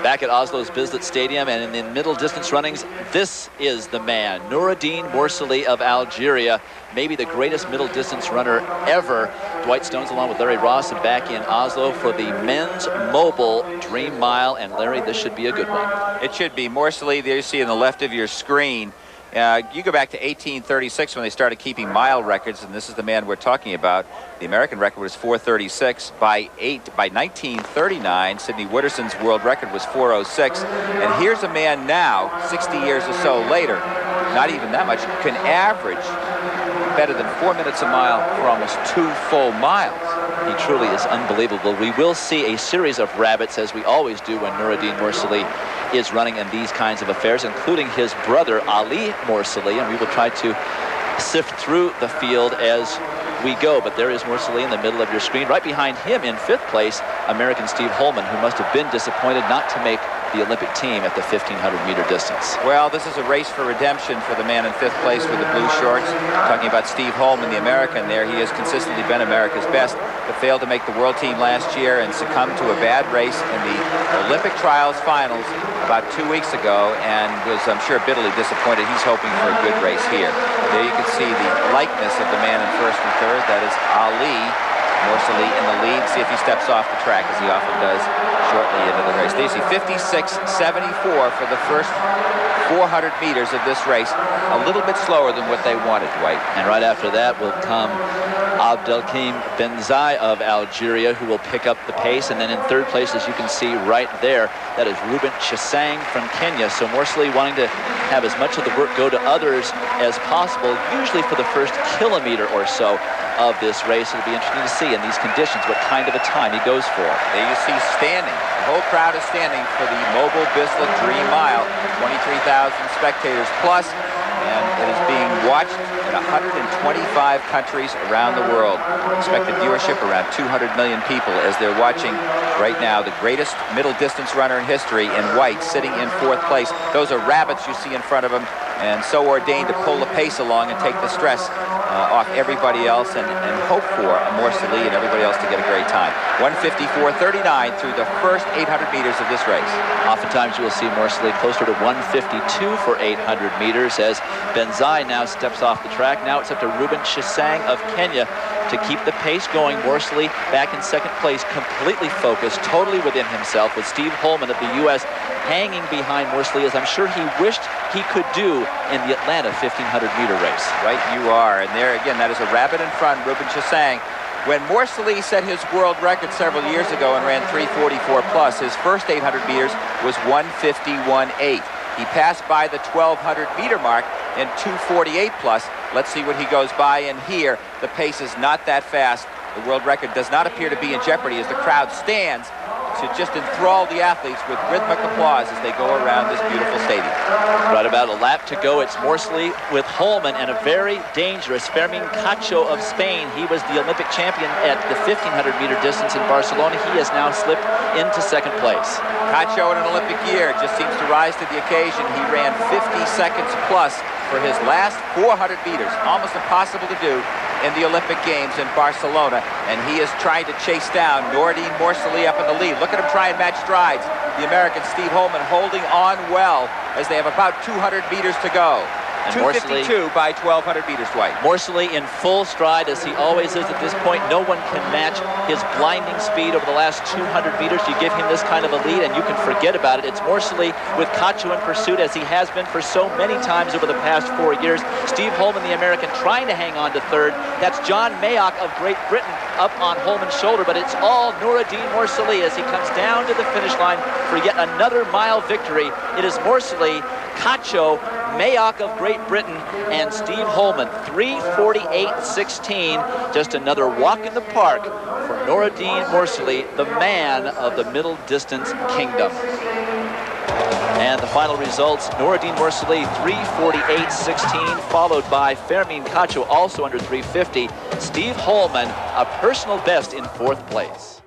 Back at Oslo's Bislett Stadium, and in the middle distance runnings, this is the man, Noureddine Morsli of Algeria, maybe the greatest middle distance runner ever. Dwight Stones along with Larry Ross and back in Oslo for the men's mobile Dream Mile. And Larry, this should be a good one. It should be. Morsli, there you see on the left of your screen. You go back to 1836 when they started keeping mile records, and this is the man we're talking about. The American record was 4:36. By 1939, Sidney Wooderson's world record was 4:06. And here's a man now, 60 years or so later, not even that much, can average better than 4 minutes a mile for almost 2 full miles. He truly is unbelievable. We will see a series of rabbits, as we always do when Noureddine Morsli is running in these kinds of affairs, including his brother Ali Morsli, and we will try to sift through the field as we go. But there is Morsli in the middle of your screen. Right behind him in 5th place, American Steve Holman, who must have been disappointed not to make the Olympic team at the 1,500-meter distance. Well, this is a race for redemption for the man in 5th place with the blue shorts. Talking about Steve Holman, the American there. He has consistently been America's best, but failed to make the world team last year and succumbed to a bad race in the Olympic trials finals about 2 weeks ago, and was, I'm sure, bitterly disappointed. He's hoping for a good race here. There you can see the likeness of the man in 1st and 3rd. That is Ali Morsli in the lead. See if he steps off the track, as he often does shortly into the race. There you see 56.74 for the first 400 meters of this race. A little bit slower than what they wanted, Dwight. And right after that will come Abdelkarim Benzai of Algeria, who will pick up the pace. And then in 3rd place, as you can see right there, that is Reuben Chesang from Kenya. So Morsli wanting to have as much of the work go to others as possible, usually for the first kilometer or so of this race. It'll be interesting to see in these conditions what kind of a time he goes for. There you see standing. The whole crowd is standing for the Mobile Bislett Dream Mile. 23,000 spectators plus, and it is being watched in 125 countries around the world. Expected viewership around 200 million people as they're watching right now the greatest middle distance runner in history in white sitting in 4th place. Those are rabbits you see in front of him, and so ordained to pull the pace along and take the stress off everybody else, and hope for a Morsli and everybody else to get a great time. 1:54.39 through the first 800 meters of this race. Oftentimes you will see Morsli closer to 1:52 for 800 meters as Benzai now steps off the track. Now it's up to Reuben Chesang of Kenya to keep the pace going. Morsli back in 2nd place, completely focused, totally within himself, with Steve Holman of the U.S. hanging behind Morsli, as I'm sure he wished he could do in the Atlanta 1,500-meter race. Right you are, and there again, that is a rabbit in front, Reuben Chesang. When Morsli set his world record several years ago and ran 3:44 plus, his first 800 meters was 1:51.8. He passed by the 1,200-meter mark in 2:48 plus. Let's see what he goes by in here. The pace is not that fast. The world record does not appear to be in jeopardy as the crowd stands to just enthrall the athletes with rhythmic applause as they go around this beautiful stadium. Right about a lap to go. It's Morsli with Holman and a very dangerous Fermin Cacho of Spain. He was the Olympic champion at the 1,500-meter distance in Barcelona. He has now slipped into 2nd place. Cacho in an Olympic year just seems to rise to the occasion. He ran 50 seconds plus for his last 400 meters. Almost impossible to do in the Olympic Games in Barcelona, and he is trying to chase down Noureddine Morsli up in the lead. Look at him try and match strides. The American Steve Holman holding on well as they have about 200 meters to go. And 2:52 by 1,200 meters, Dwight. Morsli in full stride, as he always is at this point. No one can match his blinding speed over the last 200 meters. You give him this kind of a lead, and you can forget about it. It's Morsli with Cacho in pursuit, as he has been for so many times over the past 4 years. Steve Holman, the American, trying to hang on to 3rd. That's John Mayock of Great Britain up on Holman's shoulder, but it's all Noureddine Morsli as he comes down to the finish line for yet another mile victory. It is Morsli, Cacho, Mayock of Great Britain, and Steve Holman. 3:48.16. Just another walk in the park for Noureddine Morsli, the man of the middle distance kingdom. And the final results, Noureddine Morsli 3:48.16, followed by Fermin Cacho, also under 3:50. Steve Holman, a personal best in 4th place.